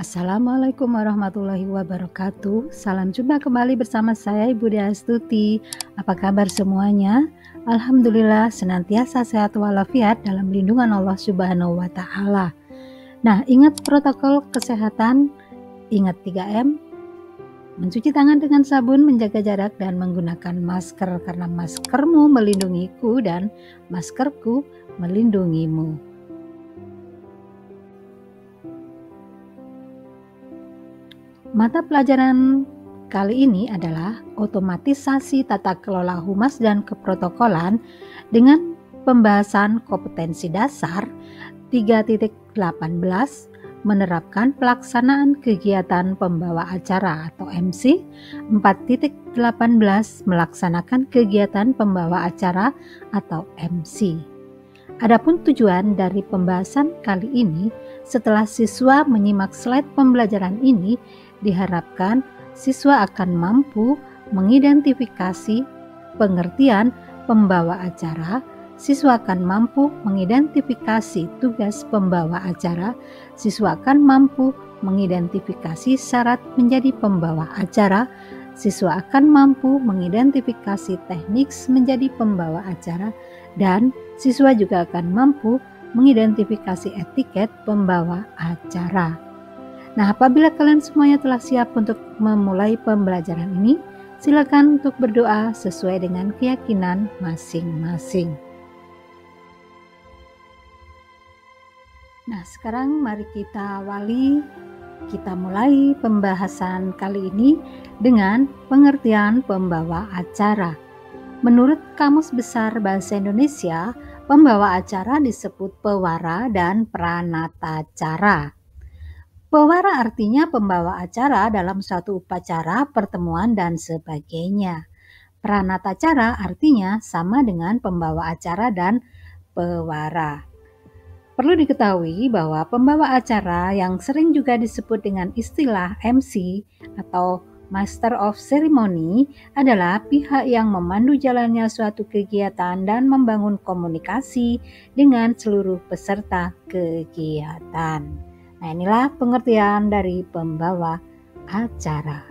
Assalamualaikum warahmatullahi wabarakatuh. Salam jumpa kembali bersama saya Ibu Dea Astuti. Apa kabar semuanya? Alhamdulillah senantiasa sehat walafiat dalam lindungan Allah Subhanahu wa taala. Nah, ingat protokol kesehatan, ingat 3M, mencuci tangan dengan sabun, menjaga jarak dan menggunakan masker karena maskermu melindungiku dan maskerku melindungimu. Mata pelajaran kali ini adalah otomatisasi tata kelola humas dan keprotokolan dengan pembahasan kompetensi dasar 3.18 menerapkan pelaksanaan kegiatan pembawa acara atau MC, 4.18 melaksanakan kegiatan pembawa acara atau MC. Adapun tujuan dari pembahasan kali ini, setelah siswa menyimak slide pembelajaran ini, diharapkan siswa akan mampu mengidentifikasi pengertian pembawa acara, siswa akan mampu mengidentifikasi tugas pembawa acara, siswa akan mampu mengidentifikasi syarat menjadi pembawa acara, siswa akan mampu mengidentifikasi teknik menjadi pembawa acara, dan siswa juga akan mampu mengidentifikasi etiket pembawa acara. Nah, apabila kalian semuanya telah siap untuk memulai pembelajaran ini, silakan untuk berdoa sesuai dengan keyakinan masing-masing. Nah, sekarang mari kita mulai pembahasan kali ini dengan pengertian pembawa acara. Menurut Kamus Besar Bahasa Indonesia, pembawa acara disebut pewara dan pranatacara. Pewara artinya pembawa acara dalam suatu upacara, pertemuan, dan sebagainya. Pranatacara artinya sama dengan pembawa acara dan pewara. Perlu diketahui bahwa pembawa acara yang sering juga disebut dengan istilah MC atau Master of Ceremony adalah pihak yang memandu jalannya suatu kegiatan dan membangun komunikasi dengan seluruh peserta kegiatan. Nah, inilah pengertian dari pembawa acara.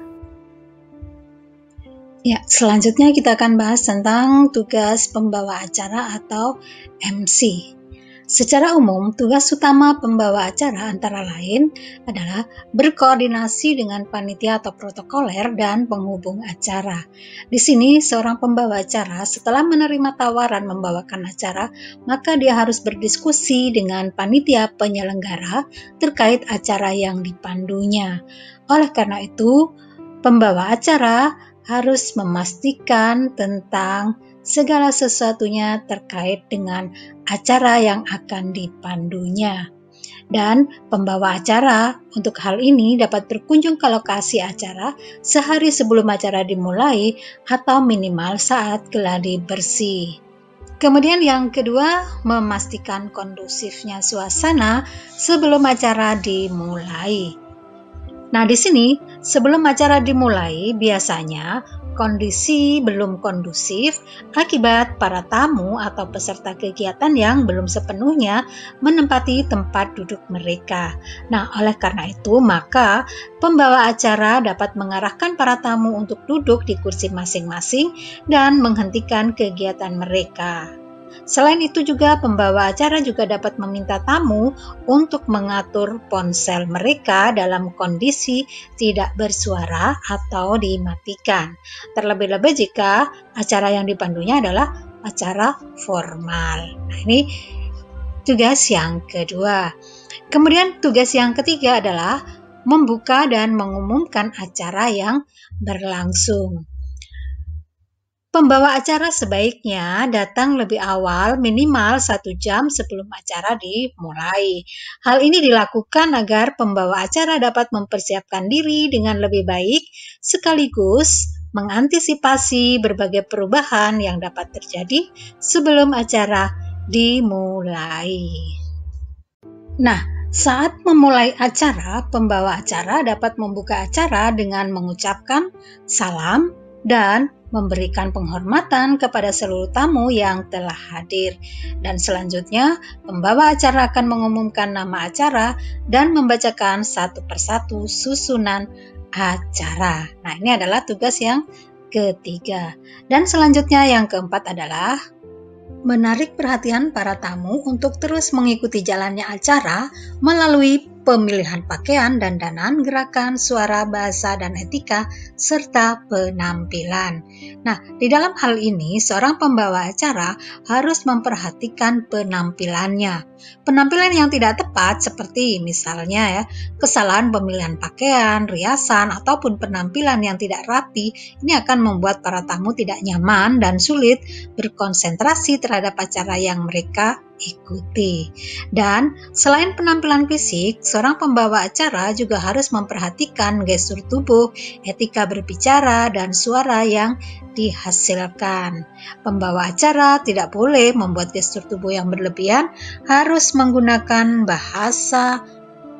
Ya, selanjutnya kita akan bahas tentang tugas pembawa acara atau MC. Secara umum, tugas utama pembawa acara antara lain adalah berkoordinasi dengan panitia atau protokoler dan penghubung acara. Di sini, seorang pembawa acara setelah menerima tawaran membawakan acara, maka dia harus berdiskusi dengan panitia penyelenggara terkait acara yang dipandunya. Oleh karena itu, pembawa acara harus memastikan tentang segala sesuatunya terkait dengan acara yang akan dipandunya. Dan pembawa acara untuk hal ini dapat berkunjung ke lokasi acara sehari sebelum acara dimulai atau minimal saat geladi bersih. Kemudian yang kedua, memastikan kondusifnya suasana sebelum acara dimulai. Nah, di sini sebelum acara dimulai biasanya kondisi belum kondusif akibat para tamu atau peserta kegiatan yang belum sepenuhnya menempati tempat duduk mereka. Nah, oleh karena itu maka pembawa acara dapat mengarahkan para tamu untuk duduk di kursi masing-masing dan menghentikan kegiatan mereka. Selain itu juga pembawa acara juga dapat meminta tamu untuk mengatur ponsel mereka dalam kondisi tidak bersuara atau dimatikan. Terlebih-lebih jika acara yang dipandunya adalah acara formal. Nah, ini tugas yang kedua. Kemudian tugas yang ketiga adalah membuka dan mengumumkan acara yang berlangsung. Pembawa acara sebaiknya datang lebih awal minimal 1 jam sebelum acara dimulai. Hal ini dilakukan agar pembawa acara dapat mempersiapkan diri dengan lebih baik sekaligus mengantisipasi berbagai perubahan yang dapat terjadi sebelum acara dimulai. Nah, saat memulai acara, pembawa acara dapat membuka acara dengan mengucapkan salam dan memberikan penghormatan kepada seluruh tamu yang telah hadir. Dan selanjutnya, pembawa acara akan mengumumkan nama acara dan membacakan satu persatu susunan acara. Nah, ini adalah tugas yang ketiga. Dan selanjutnya yang keempat adalah menarik perhatian para tamu untuk terus mengikuti jalannya acara melalui pemilihan pakaian, dandanan, gerakan, suara, bahasa, dan etika, serta penampilan. Nah, di dalam hal ini, seorang pembawa acara harus memperhatikan penampilannya. Penampilan yang tidak tepat seperti misalnya ya, kesalahan pemilihan pakaian, riasan, ataupun penampilan yang tidak rapi, ini akan membuat para tamu tidak nyaman dan sulit berkonsentrasi terhadap acara yang mereka ikuti. Dan selain penampilan fisik, seorang pembawa acara juga harus memperhatikan gestur tubuh, etika berbicara, dan suara yang dihasilkan. Pembawa acara tidak boleh membuat gestur tubuh yang berlebihan, harus menggunakan bahasa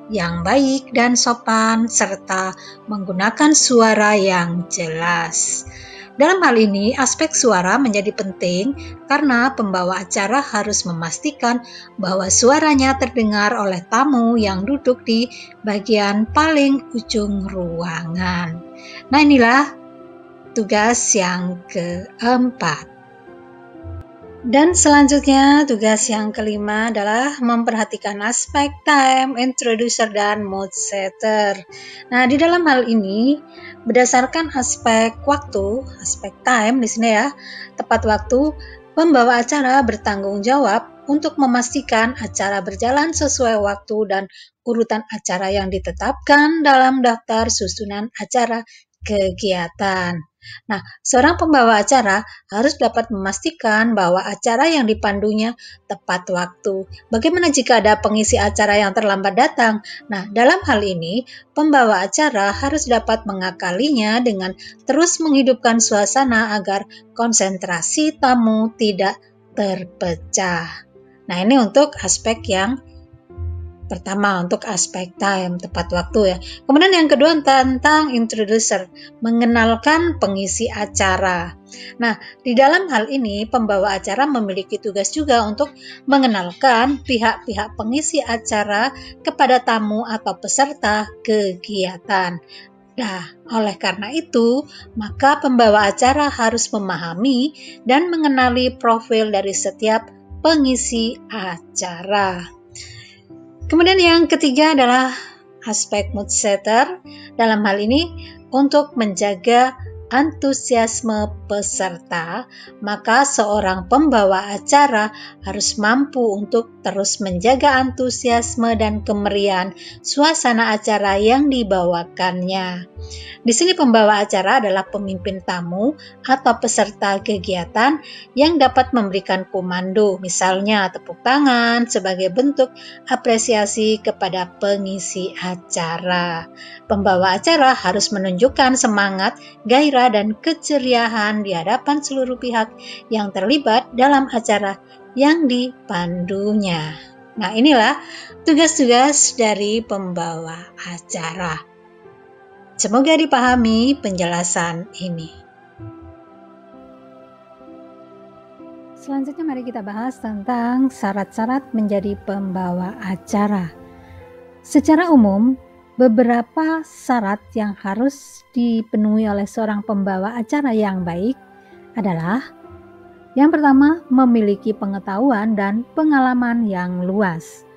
yang baik dan sopan, serta menggunakan suara yang jelas. Dalam hal ini, aspek suara menjadi penting karena pembawa acara harus memastikan bahwa suaranya terdengar oleh tamu yang duduk di bagian paling ujung ruangan. Nah, inilah tugas yang keempat. Dan selanjutnya, tugas yang kelima adalah memperhatikan aspek time, introducer, dan mood setter. Nah, di dalam hal ini, berdasarkan aspek waktu, aspek time di sini ya, tepat waktu, pembawa acara bertanggung jawab untuk memastikan acara berjalan sesuai waktu dan urutan acara yang ditetapkan dalam daftar susunan acara kegiatan. Nah, seorang pembawa acara harus dapat memastikan bahwa acara yang dipandunya tepat waktu. Bagaimana jika ada pengisi acara yang terlambat datang? Nah, dalam hal ini, pembawa acara harus dapat mengakalinya dengan terus menghidupkan suasana agar konsentrasi tamu tidak terpecah. Nah, ini untuk aspek yang pertama, untuk aspek time, tepat waktu ya. Kemudian yang kedua tentang introducer, mengenalkan pengisi acara. Nah, di dalam hal ini pembawa acara memiliki tugas juga untuk mengenalkan pihak-pihak pengisi acara kepada tamu atau peserta kegiatan. Nah, oleh karena itu, maka pembawa acara harus memahami dan mengenali profil dari setiap pengisi acara. Kemudian yang ketiga adalah aspek mood setter. Dalam hal ini, untuk menjaga antusiasme peserta, maka seorang pembawa acara harus mampu untuk terus menjaga antusiasme dan kemeriahan suasana acara yang dibawakannya. Di sini pembawa acara adalah pemimpin tamu atau peserta kegiatan yang dapat memberikan komando, misalnya tepuk tangan sebagai bentuk apresiasi kepada pengisi acara. Pembawa acara harus menunjukkan semangat, gairah, dan keceriaan di hadapan seluruh pihak yang terlibat dalam acara yang dipandunya. Nah, inilah tugas-tugas dari pembawa acara. Semoga dipahami penjelasan ini. Selanjutnya mari kita bahas tentang syarat-syarat menjadi pembawa acara. Secara umum, beberapa syarat yang harus dipenuhi oleh seorang pembawa acara yang baik adalah: yang pertama, memiliki pengetahuan dan pengalaman yang luas.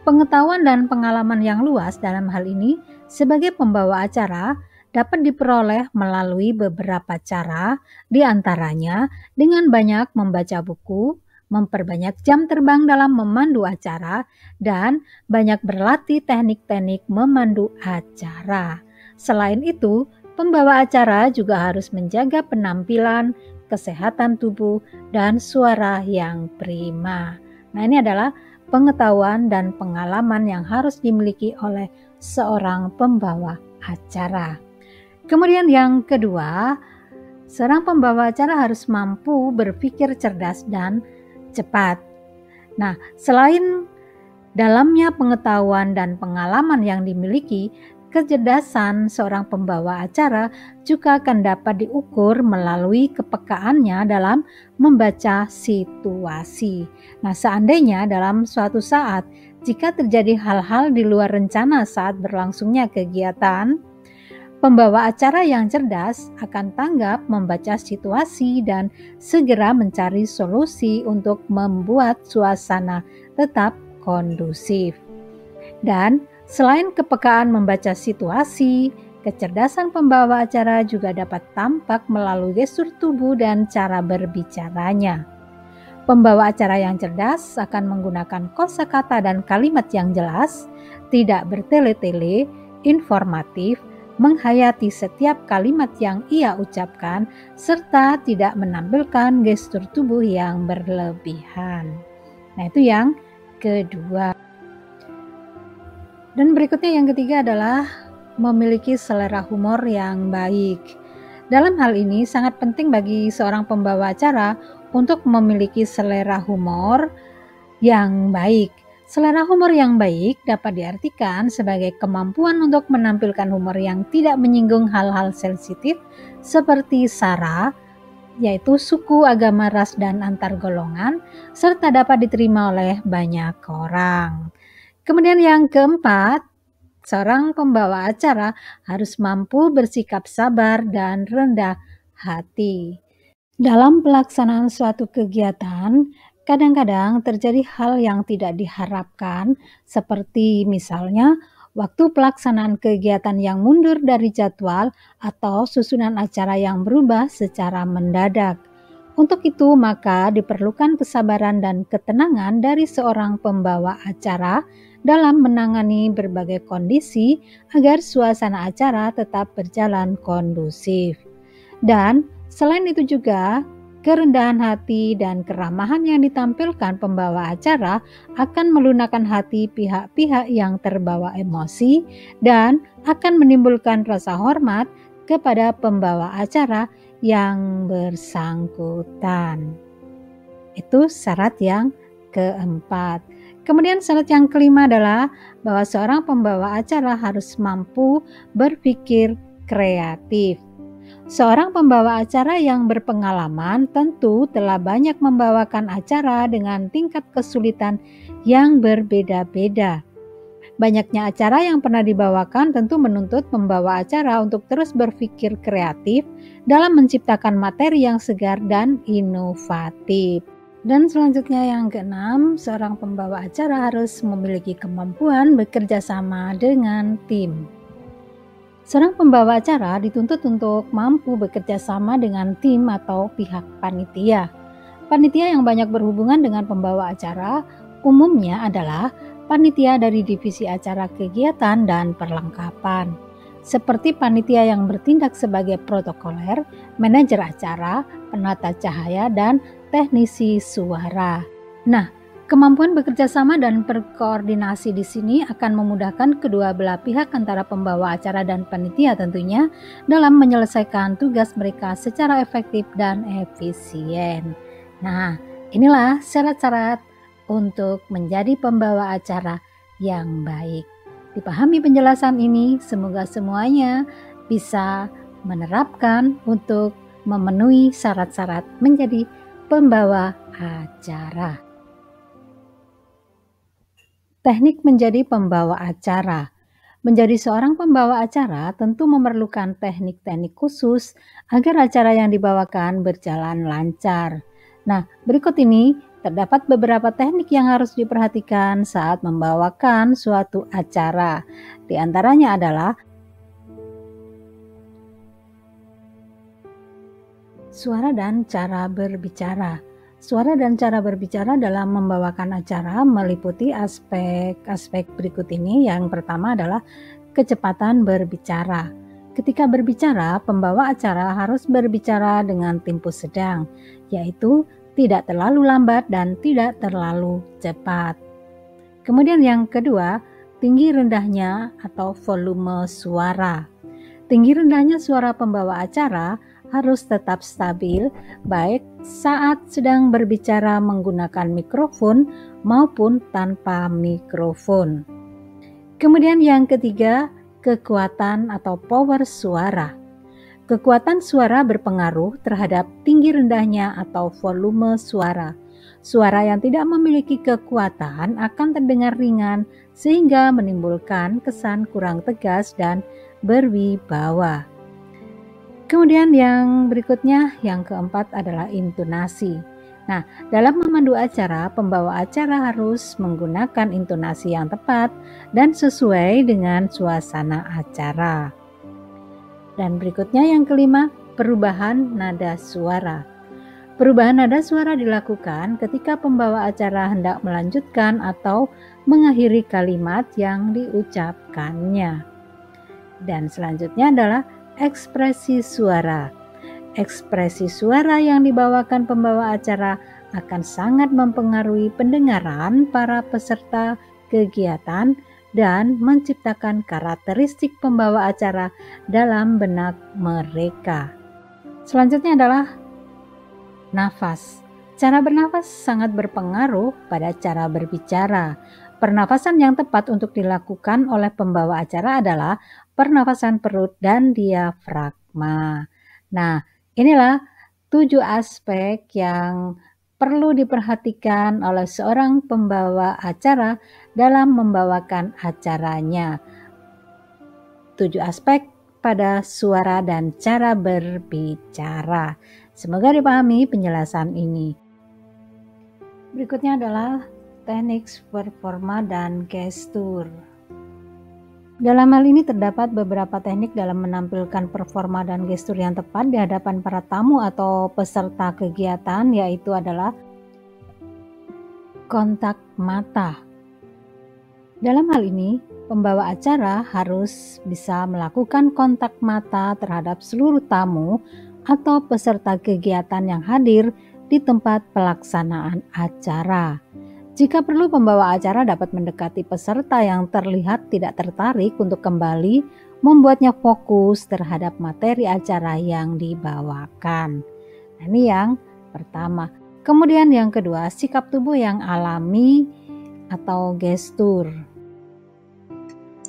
Pengetahuan dan pengalaman yang luas dalam hal ini sebagai pembawa acara dapat diperoleh melalui beberapa cara, di antaranya dengan banyak membaca buku, memperbanyak jam terbang dalam memandu acara, dan banyak berlatih teknik-teknik memandu acara. Selain itu, pembawa acara juga harus menjaga penampilan, kesehatan tubuh, dan suara yang prima. Nah, ini adalah pengetahuan dan pengalaman yang harus dimiliki oleh seorang pembawa acara. Kemudian yang kedua, seorang pembawa acara harus mampu berpikir cerdas dan cepat. Nah, selain dalamnya pengetahuan dan pengalaman yang dimiliki, Kecerdasan seorang pembawa acara juga akan dapat diukur melalui kepekaannya dalam membaca situasi. Nah, seandainya dalam suatu saat jika terjadi hal-hal di luar rencana saat berlangsungnya kegiatan, pembawa acara yang cerdas akan tanggap membaca situasi dan segera mencari solusi untuk membuat suasana tetap kondusif. Dan selain kepekaan membaca situasi, kecerdasan pembawa acara juga dapat tampak melalui gestur tubuh dan cara berbicaranya. Pembawa acara yang cerdas akan menggunakan kosakata dan kalimat yang jelas, tidak bertele-tele, informatif, menghayati setiap kalimat yang ia ucapkan, serta tidak menampilkan gestur tubuh yang berlebihan. Nah, itu yang kedua. Dan berikutnya yang ketiga adalah memiliki selera humor yang baik. Dalam hal ini sangat penting bagi seorang pembawa acara untuk memiliki selera humor yang baik. Selera humor yang baik dapat diartikan sebagai kemampuan untuk menampilkan humor yang tidak menyinggung hal-hal sensitif seperti SARA, yaitu suku, agama, ras, dan antar golongan, serta dapat diterima oleh banyak orang. Kemudian yang keempat, seorang pembawa acara harus mampu bersikap sabar dan rendah hati. Dalam pelaksanaan suatu kegiatan, kadang-kadang terjadi hal yang tidak diharapkan, seperti misalnya waktu pelaksanaan kegiatan yang mundur dari jadwal atau susunan acara yang berubah secara mendadak. Untuk itu, maka diperlukan kesabaran dan ketenangan dari seorang pembawa acara dalam menangani berbagai kondisi agar suasana acara tetap berjalan kondusif. Dan selain itu juga, kerendahan hati dan keramahan yang ditampilkan pembawa acara akan melunakkan hati pihak-pihak yang terbawa emosi dan akan menimbulkan rasa hormat kepada pembawa acara yang bersangkutan. Itu syarat yang keempat. Kemudian syarat yang kelima adalah bahwa seorang pembawa acara harus mampu berpikir kreatif. Seorang pembawa acara yang berpengalaman tentu telah banyak membawakan acara dengan tingkat kesulitan yang berbeda-beda. Banyaknya acara yang pernah dibawakan tentu menuntut pembawa acara untuk terus berpikir kreatif dalam menciptakan materi yang segar dan inovatif. Dan selanjutnya yang keenam, seorang pembawa acara harus memiliki kemampuan bekerja sama dengan tim. Seorang pembawa acara dituntut untuk mampu bekerja sama dengan tim atau pihak panitia. Panitia yang banyak berhubungan dengan pembawa acara umumnya adalah panitia dari divisi acara kegiatan dan perlengkapan, seperti panitia yang bertindak sebagai protokoler, manajer acara, penata cahaya, dan teknisi suara. Nah, kemampuan bekerja sama dan berkoordinasi di sini akan memudahkan kedua belah pihak antara pembawa acara dan panitia tentunya dalam menyelesaikan tugas mereka secara efektif dan efisien. Nah, inilah syarat-syarat untuk menjadi pembawa acara yang baik. Dipahami penjelasan ini, semoga semuanya bisa menerapkan untuk memenuhi syarat-syarat menjadi pembawa acara. Teknik menjadi pembawa acara. Menjadi seorang pembawa acara tentu memerlukan teknik-teknik khusus agar acara yang dibawakan berjalan lancar. Nah, berikut ini terdapat beberapa teknik yang harus diperhatikan saat membawakan suatu acara. Di antaranya adalah suara dan cara berbicara. Suara dan cara berbicara dalam membawakan acara meliputi aspek-aspek berikut ini. Yang pertama adalah kecepatan berbicara. Ketika berbicara, pembawa acara harus berbicara dengan tempo sedang, yaitu tidak terlalu lambat dan tidak terlalu cepat. Kemudian yang kedua, tinggi rendahnya atau volume suara. Tinggi rendahnya suara pembawa acara harus tetap stabil baik saat sedang berbicara menggunakan mikrofon maupun tanpa mikrofon. Kemudian yang ketiga, kekuatan atau power suara. Kekuatan suara berpengaruh terhadap tinggi rendahnya atau volume suara. Suara yang tidak memiliki kekuatan akan terdengar ringan sehingga menimbulkan kesan kurang tegas dan berwibawa. Kemudian yang berikutnya, yang keempat adalah intonasi. Nah, dalam memandu acara, pembawa acara harus menggunakan intonasi yang tepat dan sesuai dengan suasana acara. Dan berikutnya yang kelima, perubahan nada suara. Perubahan nada suara dilakukan ketika pembawa acara hendak melanjutkan atau mengakhiri kalimat yang diucapkannya. Dan selanjutnya adalah ekspresi suara. Ekspresi suara yang dibawakan pembawa acara akan sangat mempengaruhi pendengaran para peserta kegiatan dan menciptakan karakteristik pembawa acara dalam benak mereka. Selanjutnya adalah nafas. Cara bernafas sangat berpengaruh pada cara berbicara. Pernafasan yang tepat untuk dilakukan oleh pembawa acara adalah pernafasan perut dan diafragma. Nah, inilah 7 aspek yang perlu diperhatikan oleh seorang pembawa acara dalam membawakan acaranya. 7 aspek pada suara dan cara berbicara. Semoga dipahami penjelasan ini. Berikutnya adalah teknik performa dan gestur. Dalam hal ini terdapat beberapa teknik dalam menampilkan performa dan gestur yang tepat di hadapan para tamu atau peserta kegiatan, yaitu adalah kontak mata. Dalam hal ini, pembawa acara harus bisa melakukan kontak mata terhadap seluruh tamu atau peserta kegiatan yang hadir di tempat pelaksanaan acara. Jika perlu, pembawa acara dapat mendekati peserta yang terlihat tidak tertarik untuk kembali membuatnya fokus terhadap materi acara yang dibawakan. Nah, ini yang pertama. Kemudian yang kedua, sikap tubuh yang alami atau gestur.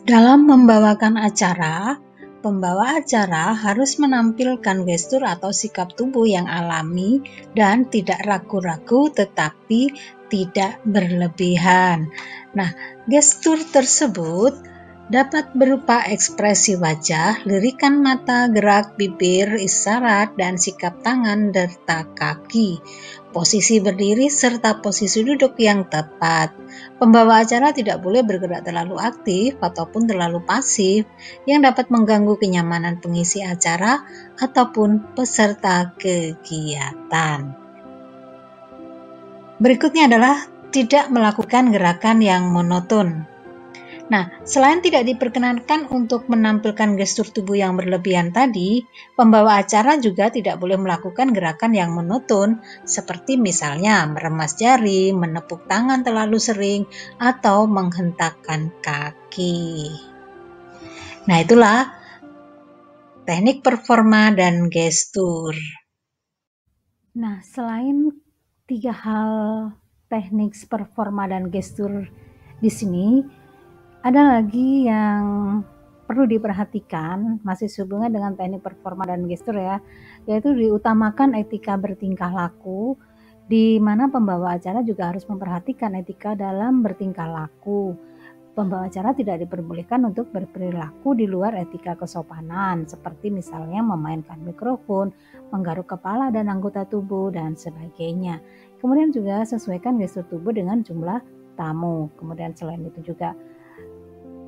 Dalam membawakan acara, pembawa acara harus menampilkan gestur atau sikap tubuh yang alami dan tidak ragu-ragu tetapi tidak berlebihan. Nah, gestur tersebut dapat berupa ekspresi wajah, lirikan mata, gerak bibir, isyarat, dan sikap tangan serta kaki, posisi berdiri, serta posisi duduk yang tepat. Pembawa acara tidak boleh bergerak terlalu aktif ataupun terlalu pasif yang dapat mengganggu kenyamanan pengisi acara ataupun peserta kegiatan. Berikutnya adalah tidak melakukan gerakan yang monoton. Nah, selain tidak diperkenankan untuk menampilkan gestur tubuh yang berlebihan tadi, pembawa acara juga tidak boleh melakukan gerakan yang monoton, seperti misalnya meremas jari, menepuk tangan terlalu sering, atau menghentakkan kaki. Nah, itulah teknik performa dan gestur. Nah, selain 3 hal teknik performa dan gestur di sini, ada lagi yang perlu diperhatikan, masih sehubungan dengan teknik performa dan gestur ya, yaitu diutamakan etika bertingkah laku, di mana pembawa acara juga harus memperhatikan etika dalam bertingkah laku. Pembawa acara tidak diperbolehkan untuk berperilaku di luar etika kesopanan, seperti misalnya memainkan mikrofon, menggaruk kepala dan anggota tubuh, dan sebagainya. Kemudian juga sesuaikan gestur tubuh dengan jumlah tamu. Kemudian selain itu juga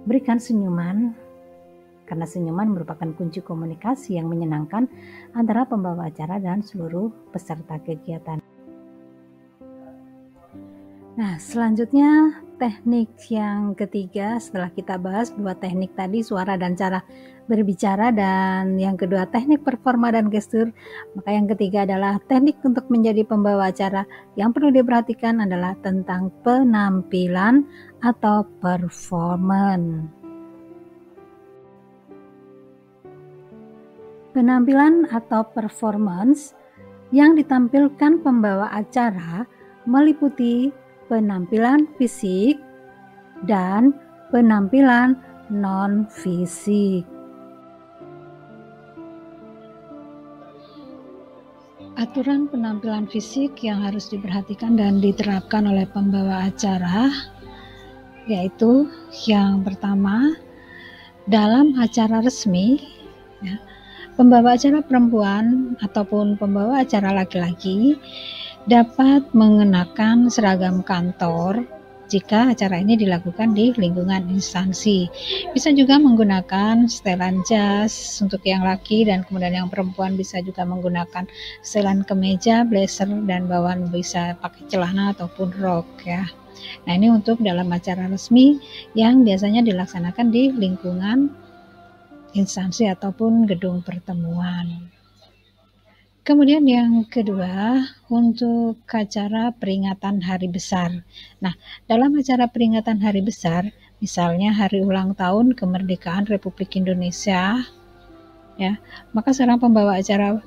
berikan senyuman, karena senyuman merupakan kunci komunikasi yang menyenangkan antara pembawa acara dan seluruh peserta kegiatan. Nah, selanjutnya teknik yang ketiga, setelah kita bahas 2 teknik tadi, suara dan cara berbicara, dan yang kedua teknik performa dan gestur, maka yang ketiga adalah teknik untuk menjadi pembawa acara. Yang perlu diperhatikan adalah tentang penampilan atau performance. Penampilan atau performance yang ditampilkan pembawa acara meliputi penampilan fisik dan penampilan non-fisik. Aturan penampilan fisik yang harus diperhatikan dan diterapkan oleh pembawa acara yaitu yang pertama, dalam acara resmi, ya, pembawa acara perempuan ataupun pembawa acara laki-laki dapat mengenakan seragam kantor jika acara ini dilakukan di lingkungan instansi. Bisa juga menggunakan setelan jas untuk yang laki, dan kemudian yang perempuan bisa juga menggunakan setelan kemeja, blazer, dan bawahan bisa pakai celana ataupun rok ya. Nah, ini untuk dalam acara resmi yang biasanya dilaksanakan di lingkungan instansi ataupun gedung pertemuan. Kemudian yang kedua, untuk acara peringatan hari besar. Nah, dalam acara peringatan hari besar, misalnya hari ulang tahun kemerdekaan Republik Indonesia, ya, maka seorang pembawa acara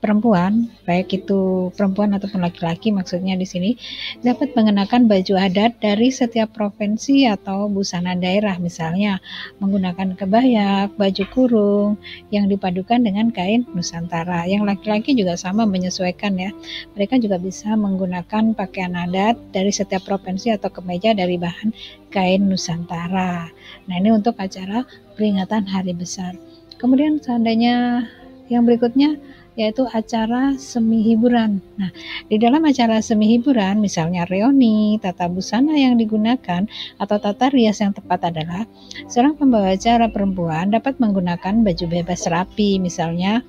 perempuan, baik itu perempuan ataupun laki-laki maksudnya di sini, dapat mengenakan baju adat dari setiap provinsi atau busana daerah, misalnya menggunakan kebaya, baju kurung yang dipadukan dengan kain Nusantara. Yang laki-laki juga sama, menyesuaikan ya. Mereka juga bisa menggunakan pakaian adat dari setiap provinsi atau kemeja dari bahan kain Nusantara. Nah, ini untuk acara peringatan hari besar. Kemudian seandainya yang berikutnya yaitu acara semi hiburan. Nah, di dalam acara semi hiburan, misalnya reuni, tata busana yang digunakan atau tata rias yang tepat adalah seorang pembawa acara perempuan dapat menggunakan baju bebas rapi, misalnya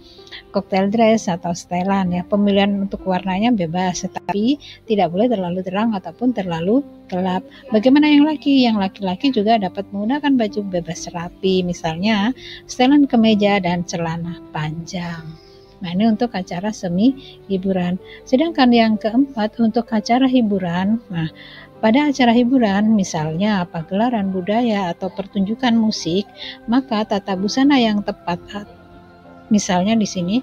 cocktail dress atau setelan ya. Pemilihan untuk warnanya bebas, tetapi tidak boleh terlalu terang ataupun terlalu gelap. Bagaimana yang laki? Yang laki-laki juga dapat menggunakan baju bebas rapi, misalnya setelan kemeja dan celana panjang. Nah, ini untuk acara semi hiburan. Sedangkan yang keempat untuk acara hiburan. Nah, pada acara hiburan misalnya pagelaran budaya atau pertunjukan musik, maka tata busana yang tepat, misalnya di sini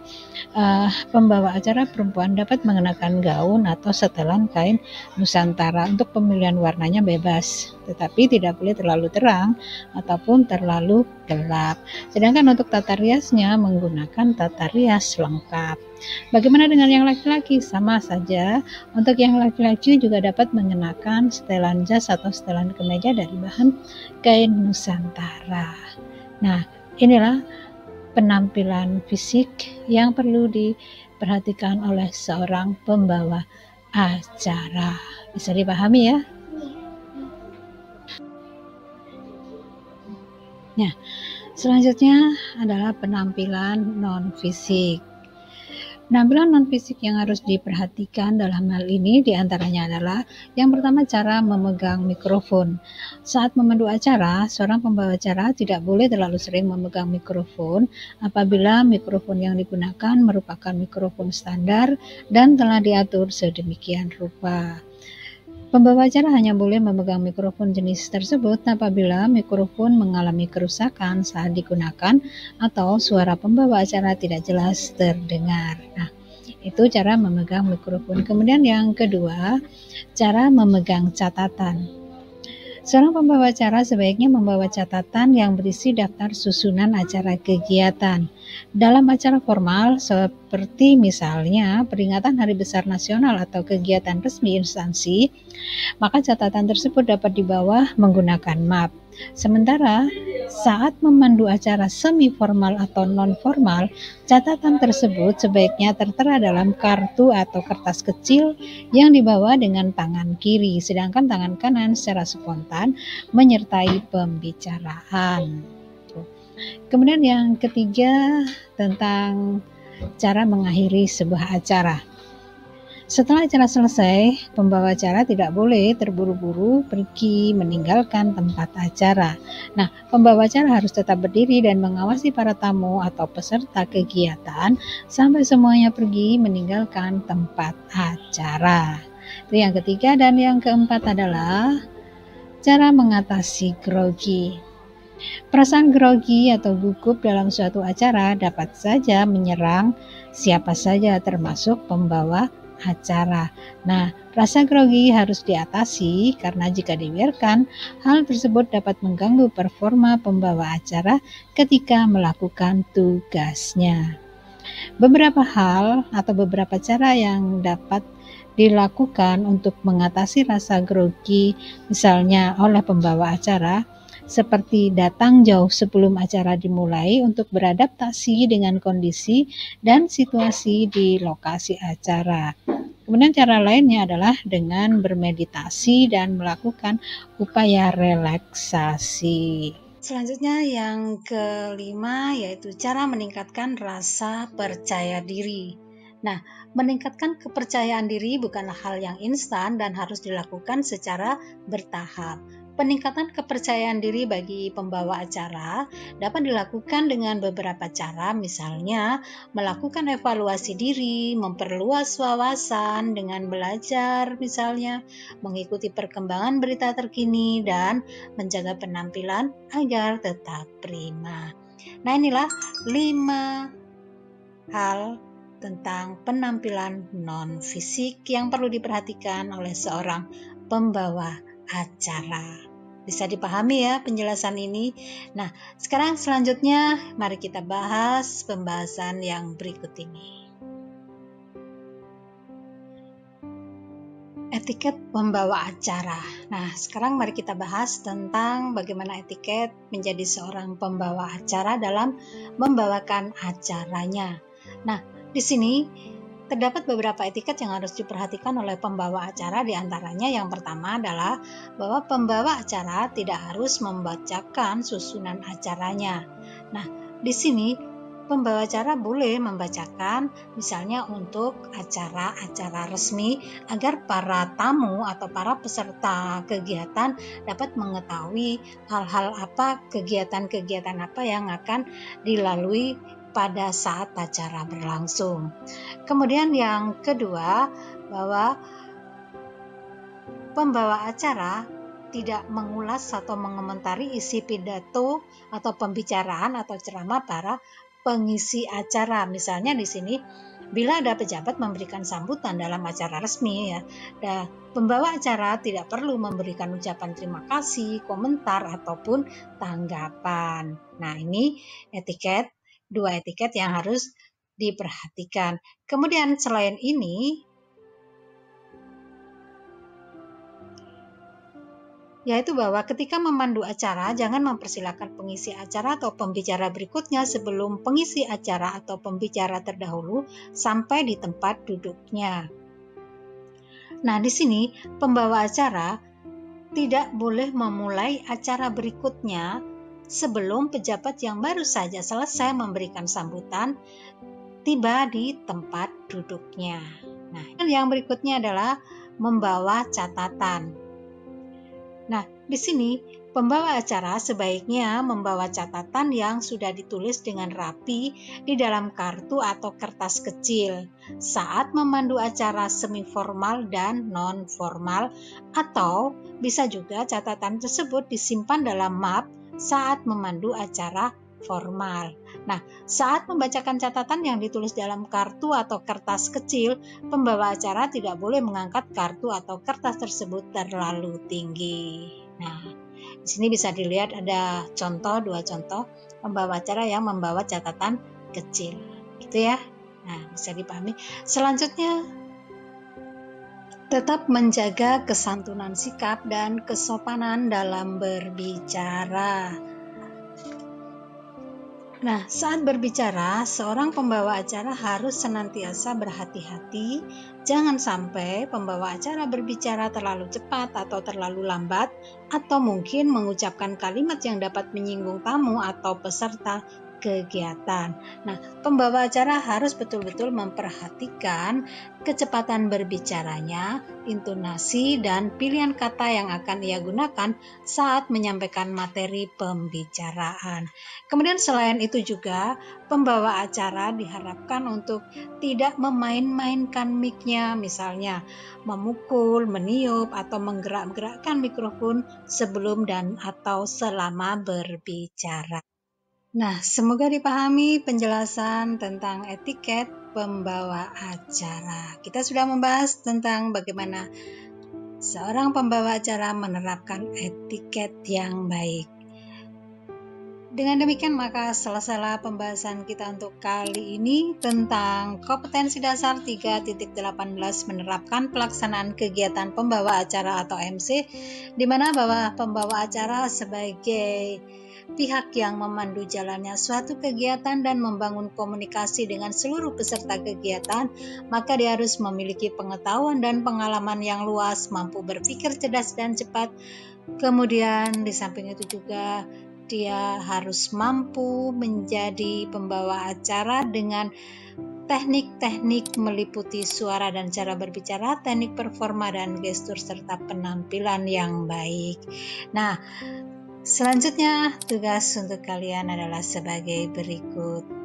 pembawa acara perempuan dapat mengenakan gaun atau setelan kain Nusantara. Untuk pemilihan warnanya bebas, tetapi tidak boleh terlalu terang ataupun terlalu gelap. Sedangkan untuk tata riasnya menggunakan tata rias lengkap. Bagaimana dengan yang laki-laki? Sama saja. Untuk yang laki-laki juga dapat mengenakan setelan jas atau setelan kemeja dari bahan kain Nusantara. Nah, inilah penampilan fisik yang perlu diperhatikan oleh seorang pembawa acara. Bisa dipahami ya? Nah, selanjutnya adalah penampilan non-fisik. Penampilan non-fisik yang harus diperhatikan dalam hal ini diantaranya adalah yang pertama, cara memegang mikrofon. Saat memandu acara, seorang pembawa acara tidak boleh terlalu sering memegang mikrofon apabila mikrofon yang digunakan merupakan mikrofon standar dan telah diatur sedemikian rupa. Pembawa acara hanya boleh memegang mikrofon jenis tersebut apabila mikrofon mengalami kerusakan saat digunakan atau suara pembawa acara tidak jelas terdengar. Nah, itu cara memegang mikrofon. Kemudian yang kedua, cara memegang catatan. Seorang pembawa acara sebaiknya membawa catatan yang berisi daftar susunan acara kegiatan. Dalam acara formal seperti misalnya peringatan Hari Besar Nasional atau kegiatan resmi instansi, maka catatan tersebut dapat dibawa menggunakan map. Sementara saat memandu acara semi formal atau non formal, catatan tersebut sebaiknya tertera dalam kartu atau kertas kecil yang dibawa dengan tangan kiri, sedangkan tangan kanan secara spontan menyertai pembicaraan. Kemudian yang ketiga, tentang cara mengakhiri sebuah acara. Setelah acara selesai, pembawa acara tidak boleh terburu-buru pergi meninggalkan tempat acara. Nah, pembawa acara harus tetap berdiri dan mengawasi para tamu atau peserta kegiatan sampai semuanya pergi meninggalkan tempat acara. Itu yang ketiga. Dan yang keempat adalah cara mengatasi grogi. Perasaan grogi atau gugup dalam suatu acara dapat saja menyerang siapa saja termasuk pembawa acara. Nah, rasa grogi harus diatasi karena jika dibiarkan, hal tersebut dapat mengganggu performa pembawa acara ketika melakukan tugasnya. Beberapa hal atau beberapa cara yang dapat dilakukan untuk mengatasi rasa grogi, misalnya oleh pembawa acara, seperti datang jauh sebelum acara dimulai untuk beradaptasi dengan kondisi dan situasi di lokasi acara. Kemudian cara lainnya adalah dengan bermeditasi dan melakukan upaya relaksasi. Selanjutnya yang kelima yaitu cara meningkatkan rasa percaya diri. Nah, meningkatkan kepercayaan diri bukanlah hal yang instan dan harus dilakukan secara bertahap. Peningkatan kepercayaan diri bagi pembawa acara dapat dilakukan dengan beberapa cara, misalnya melakukan evaluasi diri, memperluas wawasan dengan belajar misalnya, mengikuti perkembangan berita terkini, dan menjaga penampilan agar tetap prima. Nah, inilah 5 hal tentang penampilan non-fisik yang perlu diperhatikan oleh seorang pembawa acara. Bisa dipahami ya penjelasan ini? Nah, sekarang selanjutnya mari kita bahas pembahasan yang berikut ini. Etiket pembawa acara. Nah, sekarang mari kita bahas tentang bagaimana etiket menjadi seorang pembawa acara dalam membawakan acaranya. Nah, di sini terdapat beberapa etiket yang harus diperhatikan oleh pembawa acara, di antaranya yang pertama adalah bahwa pembawa acara tidak harus membacakan susunan acaranya. Nah, di sini pembawa acara boleh membacakan misalnya untuk acara-acara resmi agar para tamu atau para peserta kegiatan dapat mengetahui hal-hal apa, kegiatan-kegiatan apa yang akan dilalui pada saat acara berlangsung. Kemudian yang kedua, bahwa pembawa acara tidak mengulas atau mengomentari isi pidato atau pembicaraan atau ceramah para pengisi acara. Misalnya di sini, bila ada pejabat memberikan sambutan dalam acara resmi, pembawa acara tidak perlu memberikan ucapan terima kasih, komentar, ataupun tanggapan. Nah, ini dua etiket yang harus diperhatikan. Kemudian selain ini, yaitu bahwa ketika memandu acara, jangan mempersilahkan pengisi acara atau pembicara berikutnya sebelum pengisi acara atau pembicara terdahulu sampai di tempat duduknya. Nah, di sini pembawa acara tidak boleh memulai acara berikutnya sebelum pejabat yang baru saja selesai memberikan sambutan tiba di tempat duduknya. Nah, yang berikutnya adalah membawa catatan. Nah, di sini pembawa acara sebaiknya membawa catatan yang sudah ditulis dengan rapi di dalam kartu atau kertas kecil saat memandu acara semi formal dan non formal, atau bisa juga catatan tersebut disimpan dalam map saat memandu acara formal. Nah, saat membacakan catatan yang ditulis dalam kartu atau kertas kecil, pembawa acara tidak boleh mengangkat kartu atau kertas tersebut terlalu tinggi. Nah, di sini bisa dilihat ada dua contoh pembawa acara yang membawa catatan kecil. Gitu ya. Nah, bisa dipahami. Selanjutnya, tetap menjaga kesantunan sikap dan kesopanan dalam berbicara. Nah, saat berbicara, seorang pembawa acara harus senantiasa berhati-hati. Jangan sampai pembawa acara berbicara terlalu cepat atau terlalu lambat, atau mungkin mengucapkan kalimat yang dapat menyinggung tamu atau peserta kegiatan. Nah, pembawa acara harus betul-betul memperhatikan kecepatan berbicaranya, intonasi, dan pilihan kata yang akan ia gunakan saat menyampaikan materi pembicaraan. Kemudian selain itu juga, pembawa acara diharapkan untuk tidak memain-mainkan mic-nya, misalnya memukul, meniup, atau menggerak-gerakkan mikrofon sebelum dan atau selama berbicara. Nah, semoga dipahami penjelasan tentang etiket pembawa acara. Kita sudah membahas tentang bagaimana seorang pembawa acara menerapkan etiket yang baik. Dengan demikian maka selesailah pembahasan kita untuk kali ini tentang kompetensi dasar 3.18 menerapkan pelaksanaan kegiatan pembawa acara atau MC, di mana bahwa pembawa acara sebagai pihak yang memandu jalannya suatu kegiatan dan membangun komunikasi dengan seluruh peserta kegiatan, maka dia harus memiliki pengetahuan dan pengalaman yang luas, mampu berpikir cerdas dan cepat. Kemudian di samping itu juga dia harus mampu menjadi pembawa acara dengan teknik-teknik meliputi suara dan cara berbicara, teknik performa dan gestur, serta penampilan yang baik. Nah, selanjutnya tugas untuk kalian adalah sebagai berikut.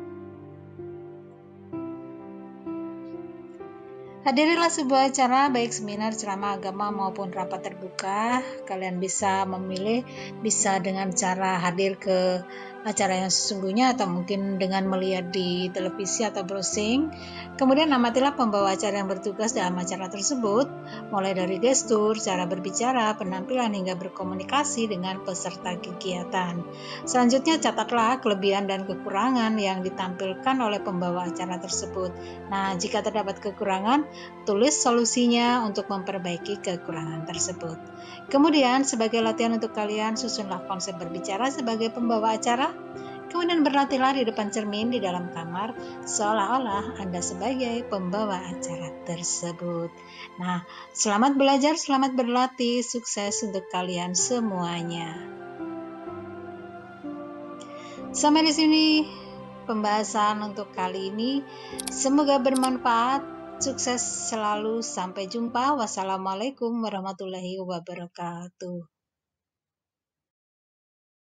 Hadirilah sebuah acara, baik seminar, ceramah agama maupun rapat terbuka. Kalian bisa memilih, bisa dengan cara hadir ke acara yang sesungguhnya atau mungkin dengan melihat di televisi atau browsing. Kemudian amatilah pembawa acara yang bertugas dalam acara tersebut, mulai dari gestur, cara berbicara, penampilan hingga berkomunikasi dengan peserta kegiatan. Selanjutnya catatlah kelebihan dan kekurangan yang ditampilkan oleh pembawa acara tersebut. Nah, jika terdapat kekurangan, tulis solusinya untuk memperbaiki kekurangan tersebut. Kemudian, sebagai latihan untuk kalian, susunlah konsep berbicara sebagai pembawa acara. Kemudian berlatihlah di depan cermin di dalam kamar, seolah-olah Anda sebagai pembawa acara tersebut. Nah, selamat belajar, selamat berlatih, sukses untuk kalian semuanya. Sampai di sini pembahasan untuk kali ini. Semoga bermanfaat. Sukses selalu. Sampai jumpa. Wassalamualaikum warahmatullahi wabarakatuh.